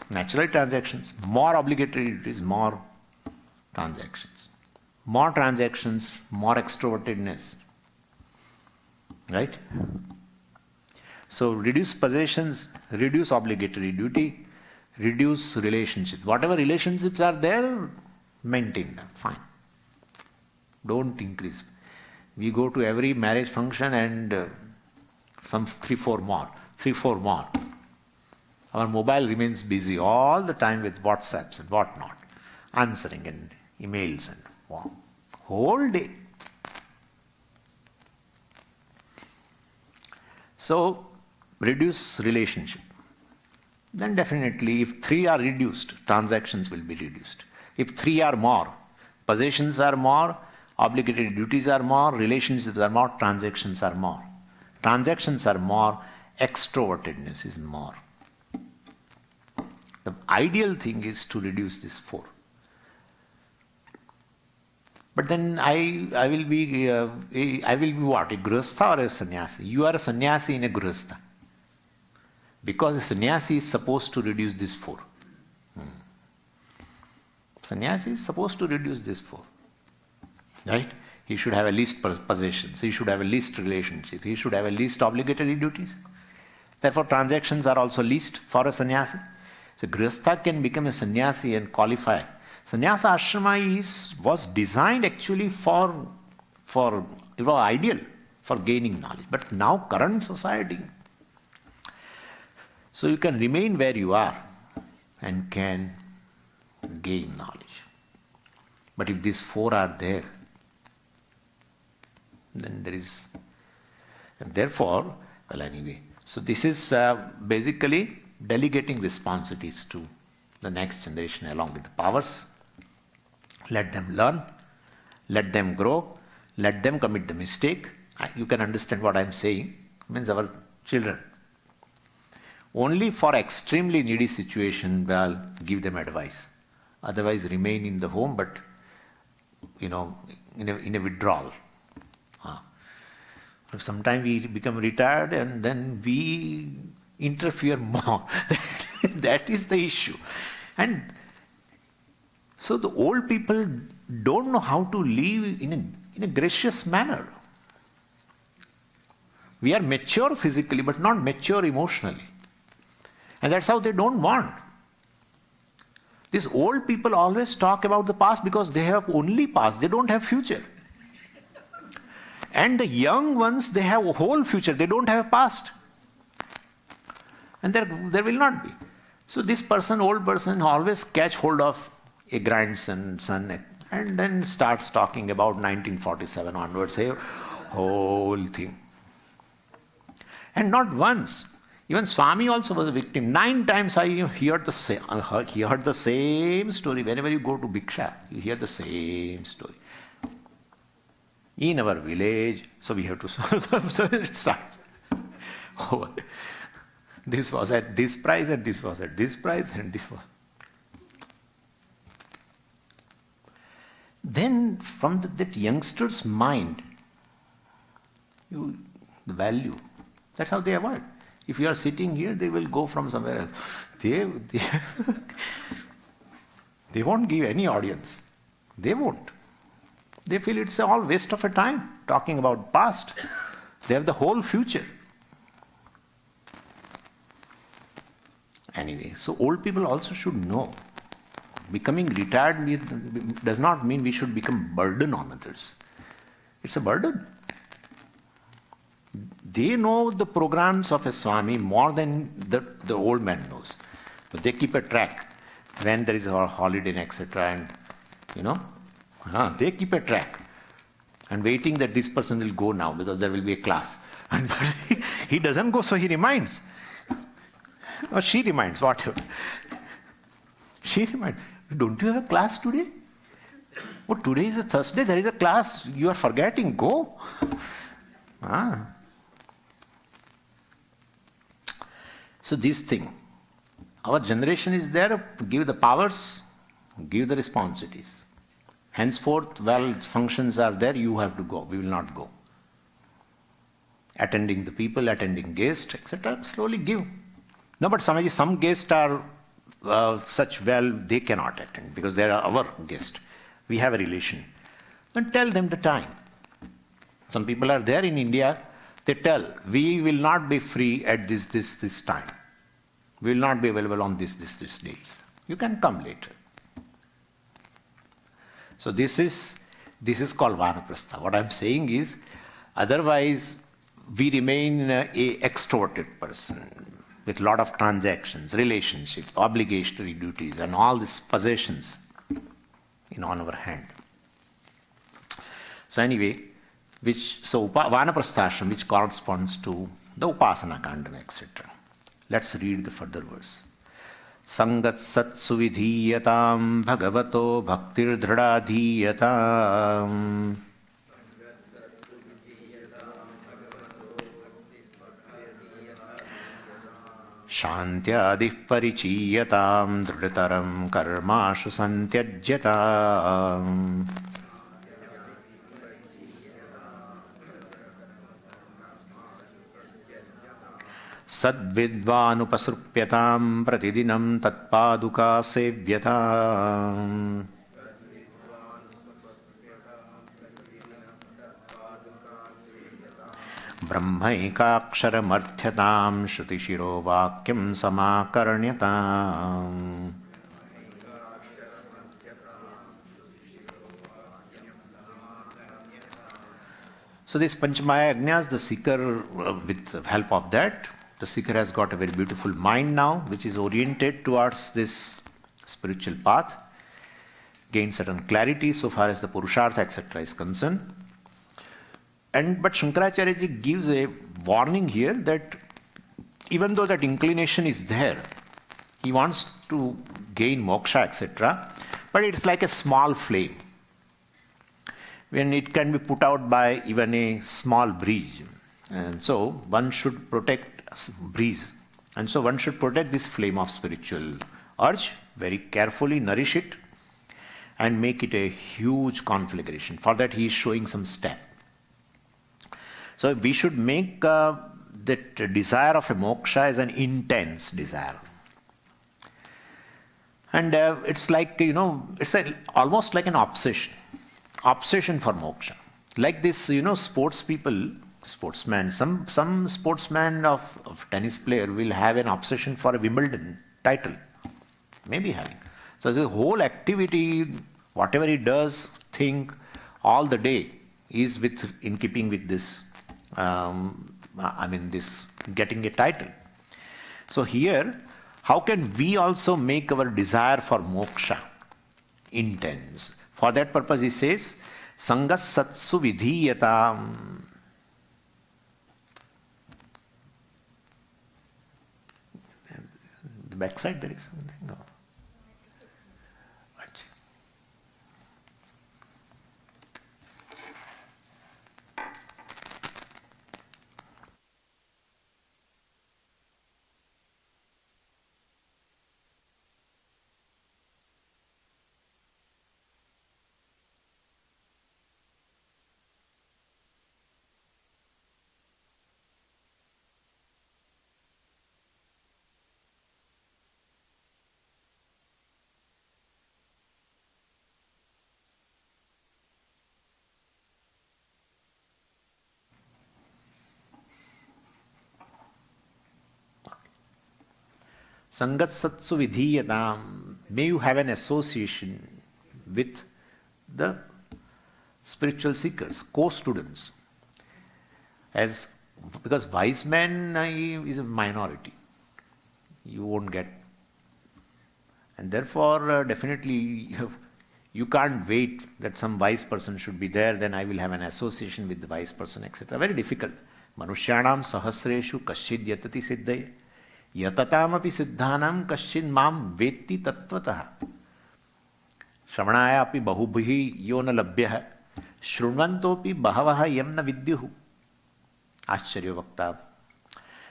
Natural transactions, more obligatory duties, more transactions. More transactions, more extrovertedness. Right? So reduce possessions, reduce obligatory duty, reduce relationships. Whatever relationships are there, maintain them. Fine. Don't increase. We go to every marriage function and some 3-4 more. Our mobile remains busy all the time with WhatsApps and whatnot, answering and emails and wow, whole day. So, reduce relationship. Then definitely if 3 are reduced, transactions will be reduced. If 3 are more, possessions are more, obligatory duties are more, relationships are more, transactions are more. Transactions are more, extrovertedness is more. The ideal thing is to reduce this 4. But then I will be what? A grihastha or a sannyasi? You are a sannyasi in a grihastha. Because a sannyasi is supposed to reduce this 4. Sannyasi is supposed to reduce this 4. Right? He should have a least possessions. He should have a least relationship. He should have a least obligatory duties. Therefore, transactions are also least for a sannyasi. So, grihastha can become a sannyasi and qualify. Sannyasa ashrama was designed actually for it was ideal for gaining knowledge. But now current society, so you can remain where you are and can gain knowledge. But if these 4 are there, then there is, and therefore, well anyway, so this is basically delegating responsibilities to the next generation along with the powers. Let them learn, let them grow, let them commit the mistake. You can understand what I am saying. It means our children. Only for extremely needy situation, well, give them advice. Otherwise, remain in the home, but in a withdrawal. Sometimes we become retired and then we interfere more. That is the issue. And so the old people don't know how to live in a gracious manner. We are mature physically, but not mature emotionally. And that's how they don't want. These old people always talk about the past because they have only past, they don't have future. And the young ones, they have a whole future, they don't have past. And there will not be. So this person, old person, always catch hold of a grandson, son, and then starts talking about 1947 onwards, say, whole thing. And not once. Even Swami also was a victim. 9 times I heard the same story. Whenever you go to Bhiksha, you hear the same story. In our village, so we have to, so it starts. This was at this price, and this was at this price, and this was. Then from that youngster's mind, the value, that's how they avoid. If you are sitting here, they will go from somewhere else. They won't give any audience. They won't. They feel it's all waste of a time talking about past. They have the whole future. Anyway, so old people also should know. Becoming retired does not mean we should become burden on others. It's a burden. They know the programs of a Swami more than the old man knows. But they keep a track when there is a holiday, etc. And they keep a track and waiting that this person will go now because there will be a class. And he doesn't go, so he reminds. Or she reminds, whatever. She reminds, don't you have a class today? Oh, today is a Thursday, there is a class. You are forgetting, go. So this thing, our generation is there, give the powers, give the responsibilities. Henceforth, well, functions are there, you have to go, we will not go. Attending the people, attending guests, etc., slowly give. No, but some guests are such, well, they cannot attend because they are our guests. We have a relation. Then tell them the time. Some people are there in India, they tell, we will not be free at this time. We will not be available on this days. You can come later. So this is called vanaprastha. What I am saying is, otherwise we remain a extroverted person with lot of transactions, relationship, obligatory duties, and all these possessions on our hand. So anyway, vanaprasthashram, which corresponds to the upasana kandana, etc. Let's read the further verse. Sangat sat suvidhiyatam bhagavato bhaktir dhradhiyatam shantyadih parichiyatam dhrudataram karmashu santyajyatam. Sadvidvanupasrupyatam pratidinam tatpaduka sevyatam. Brahmaikaksharamardhyatam shrutishiro vakyam samakarnyatam. So this panchamahayanas, the seeker, with the help of that, the seeker has got a very beautiful mind now, which is oriented towards this spiritual path, gain certain clarity so far as the purushartha, etc. is concerned. But Shankaracharya ji gives a warning here that even though that inclination is there, he wants to gain moksha, etc., but it's like a small flame, when it can be put out by even a small breeze. And so one should protect breeze. And so one should protect this flame of spiritual urge, very carefully nourish it, and make it a huge conflagration. For that he is showing some step. So we should make that desire of a moksha as an intense desire. And it's like, it's almost like an obsession for moksha. Like this, sportsmen, some sportsman of tennis player will have an obsession for a Wimbledon title, maybe having. So the whole activity, whatever he does, think all the day is in keeping with this, this getting a title. So here, how can we also make our desire for moksha intense? For that purpose he says, sangas satsu vidhiyatam. The backside there is something. No. Sangat satsu vidhiyatam. May you have an association with the spiritual seekers, co-students. Because wise man is a minority. You won't get. And therefore, definitely, you can't wait that some wise person should be there, then I will have an association with the wise person, etc. Very difficult. Manushyanam sahasreshu kaschid yatati siddhaya. Yatatam siddhanam kaschid mam vetti tattvataha. Shravanaya api bahubhi yona labhyah. Shrunvantopi bahavaha yamna vidyuhu. Ascharya vakta.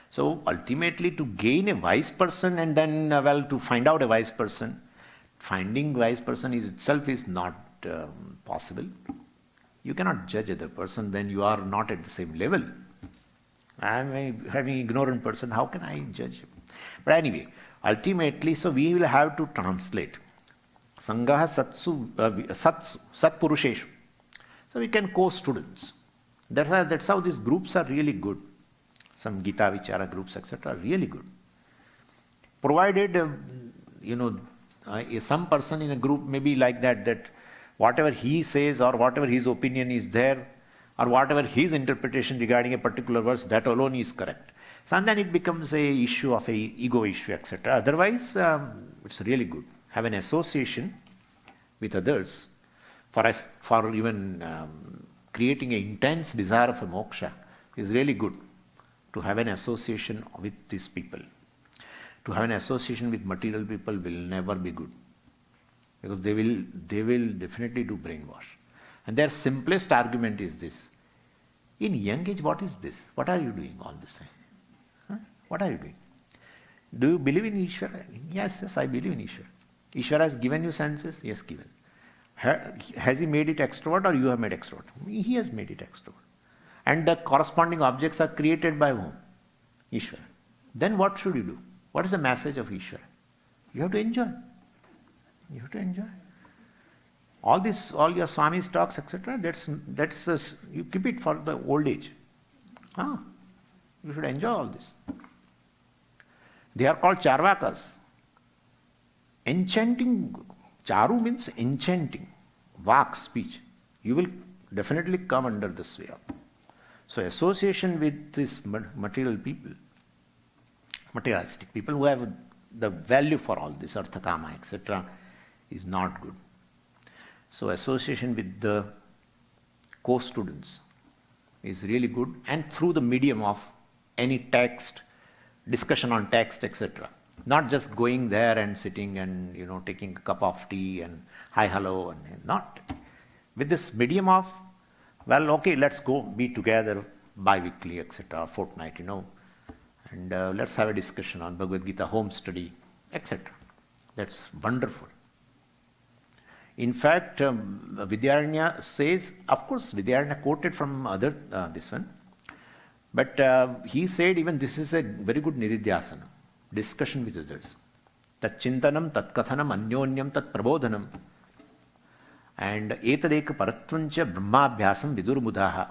So ultimately to gain a wise person and then, to find out a wise person, finding wise person itself is not possible. You cannot judge other person when you are not at the same level. I am an ignorant person, how can I judge him? But anyway, ultimately, so we will have to translate. Sangaha sat purusheshu. So we can co-students. That's how these groups are really good. Some Gita Vichara groups, etc. are really good. Provided, some person in a group may be like that whatever he says or whatever his opinion is there, or whatever his interpretation regarding a particular verse, that alone is correct. So then it becomes a issue of a ego issue, etc. Otherwise, it's really good. Have an association with others for even creating an intense desire of a moksha is really good. To have an association with these people. To have an association with material people will never be good, because they will definitely do brainwash. And their simplest argument is this: in young age, what is this? What are you doing all this? Huh? What are you doing? Do you believe in Ishwara? Yes, I believe in Ishwara. Ishwara has given you senses? Yes, given. Has he made it extrovert or you have made extrovert? He has made it extrovert. And the corresponding objects are created by whom? Ishwara. Then what should you do? What is the message of Ishwara? You have to enjoy. You have to enjoy. All your Swami's talks, etc., that's you keep it for the old age. You should enjoy all this. They are called charvakas. Enchanting, charu means enchanting, vak, speech. You will definitely come under the sway of. So association with these material people, materialistic people who have the value for all this, artha, kama, etc., is not good. So association with the co-students is really good, and through the medium of any text, discussion on text, etc. Not just going there and sitting and taking a cup of tea and hi, hello, and not. With this medium of, well, okay, let's go be together bi-weekly, etc., fortnight, and let's have a discussion on Bhagavad Gita, home study, etc. That's wonderful. In fact, Vidyaranya says, of course, Vidyaranya quoted from this one, but he said even this is a very good nididhyasana, discussion with others. Tat chintanam, tat kathanam, anyonyam, tat prabodhanam. And etadeka paratvancha brahmabhyasam vidurmudaha.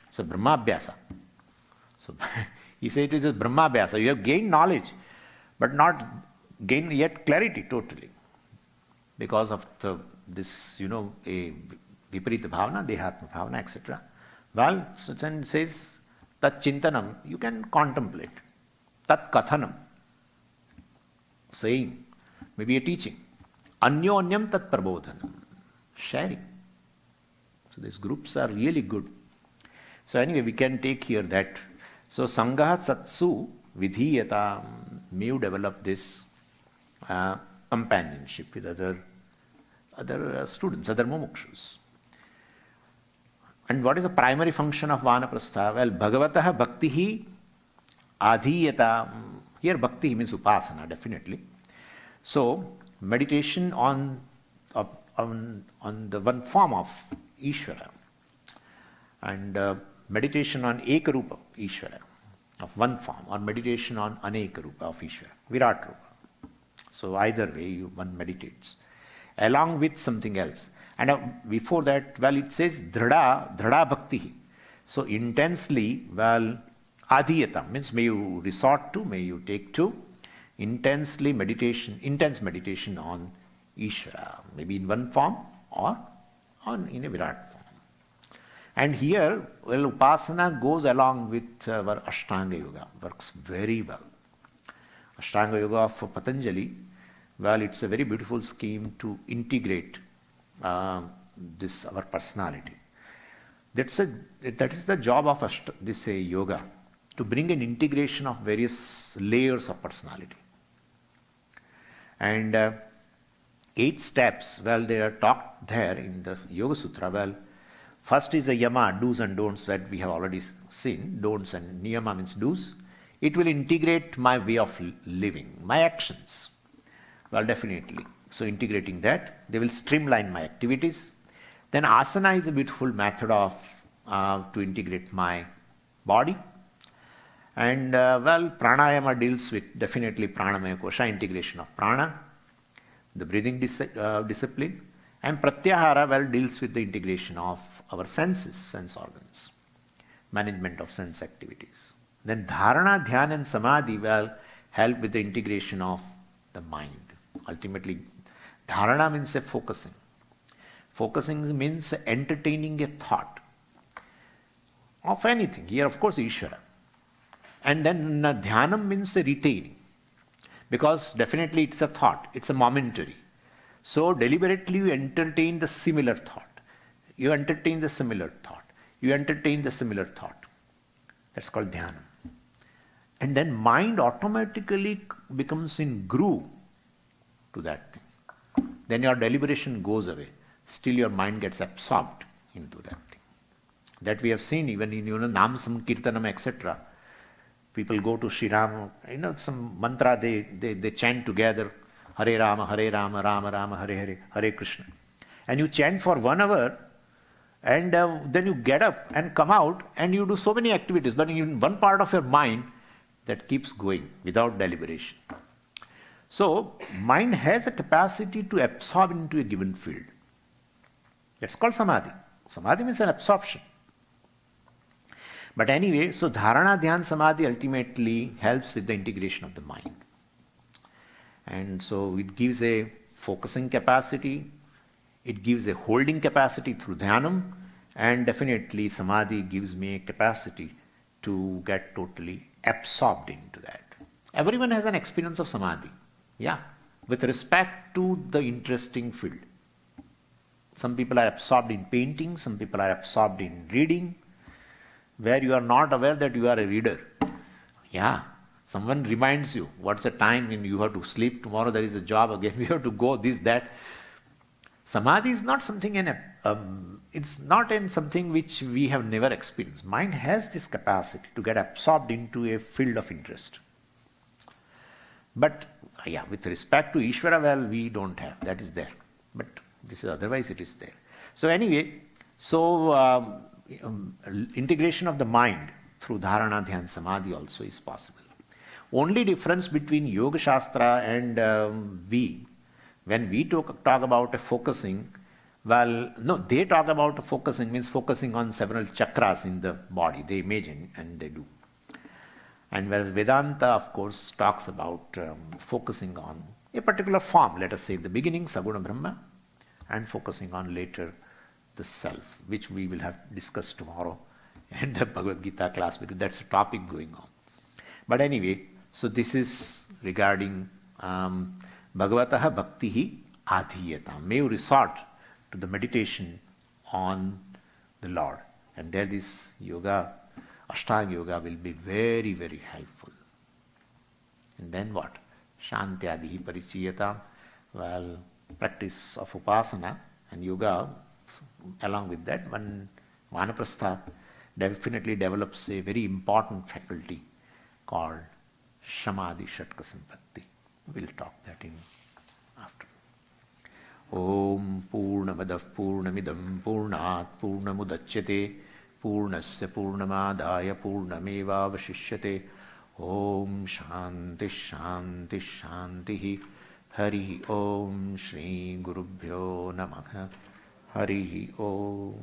So brahmabhyasa. So he said it is a brahmabhyasa. You have gained knowledge, but not gained yet clarity totally. Because of this, a viparita bhavana, dehatma bhavana, etc. Well, Sachin says, tat chintanam, you can contemplate. Tat kathanam, saying, maybe a teaching. Anyonyam tat prabodhanam, sharing. So these groups are really good. So anyway, we can take here that. So Sangha Satsu Vidhiyata, may you develop this companionship with other students, other mumukshus. And what is the primary function of Vanaprastha? Well, Bhagavataha Bhaktihi Adhiyata. Here Bhakti means Upasana, definitely. So meditation on the one form of Ishwara, and meditation on Ekarupa Ishwara of one form, or meditation on Anekarupa of Ishwara, Virat Rupa. So either way, one meditates along with something else. And before that, well, it says Dhrada Bhakti. So intensely, well, Adhiyata means may you resort to, may you take to, intense meditation on Ishvara, maybe in one form or in a Virat form. And here, well, Upasana goes along with our Ashtanga Yoga, works very well. Ashtanga Yoga of Patanjali, well, it's a very beautiful scheme to integrate our personality. That is the job of this yoga, to bring an integration of various layers of personality. And 8 steps, well, they are talked there in the Yoga Sutra. Well, first is the yama, do's and don'ts, that we have already seen. Don'ts and niyama means do's. It will integrate my way of living, my actions. Well, definitely. So integrating that, they will streamline my activities. Then asana is a beautiful method of to integrate my body. And well, pranayama deals with definitely pranamaya kosha, integration of prana, the breathing discipline. And pratyahara, well, deals with the integration of our senses, sense organs, management of sense activities. Then dharana, dhyana and samadhi, well, help with the integration of the mind. Ultimately, dharana means a focusing. Focusing means entertaining a thought of anything. Here, of course, Ishwara. And then dhyanam means retaining. Because definitely it's a thought, it's a momentary. So deliberately you entertain the similar thought. You entertain the similar thought. You entertain the similar thought. That's called dhyanam. And then mind automatically becomes in groove to that thing. Then your deliberation goes away. Still your mind gets absorbed into that thing. That we have seen even in Nam Sankirtanam, etc. People go to Sri Ram, some mantra they chant together, Hare Rama, Rama Rama, Hare Hare, Hare Krishna. And you chant for 1 hour, and then you get up and come out and you do so many activities, but in one part of your mind that keeps going without deliberation. So, mind has a capacity to absorb into a given field. That's called samadhi. Samadhi means an absorption. But anyway, so dharana, dhyan, samadhi ultimately helps with the integration of the mind. And so it gives a focusing capacity, it gives a holding capacity through dhyanam, and definitely samadhi gives me a capacity to get totally absorbed into that. Everyone has an experience of samadhi, yeah, with respect to the interesting field. Some people are absorbed in painting, some people are absorbed in reading, where you are not aware that you are a reader. Yeah, someone reminds you, what's the time when you have to sleep, tomorrow there is a job again, we have to go, this, that. Samadhi is not something, it's not in something which we have never experienced. Mind has this capacity to get absorbed into a field of interest. But, yeah, with respect to Ishwara, well, we don't have, that is there. But this is otherwise it is there. So anyway, so integration of the mind through dharana, dhyan, samadhi also is possible. Only difference between Yoga Shastra and when we talk about a focusing, well, no, they talk about focusing means focusing on several chakras in the body. They imagine and they do. And whereas Vedanta, of course, talks about focusing on a particular form, let us say in the beginning, Saguna Brahma, and focusing on later the self, which we will have discussed tomorrow in the Bhagavad Gita class, because that's a topic going on. But anyway, so this is regarding Bhagavataha Bhaktihi Adhiyata. May you resort to the meditation on the Lord. And there this yoga, Ashtanga Yoga will be very, very helpful. And then what? Shantyadihi Parichiyata. Well, practice of Upasana and Yoga, along with that, one Vanaprastha definitely develops a very important faculty called Shamadhi Shatka Sampatti. We'll talk that in after. Om Purnamadav Purnamidam Purnat Purnamudachyate Purnasya Purnamadaya Purnameva Vashishyate. Om Shanti Shanti Shanti Hari Om Shri Gurubhyo Namaha Hari Om.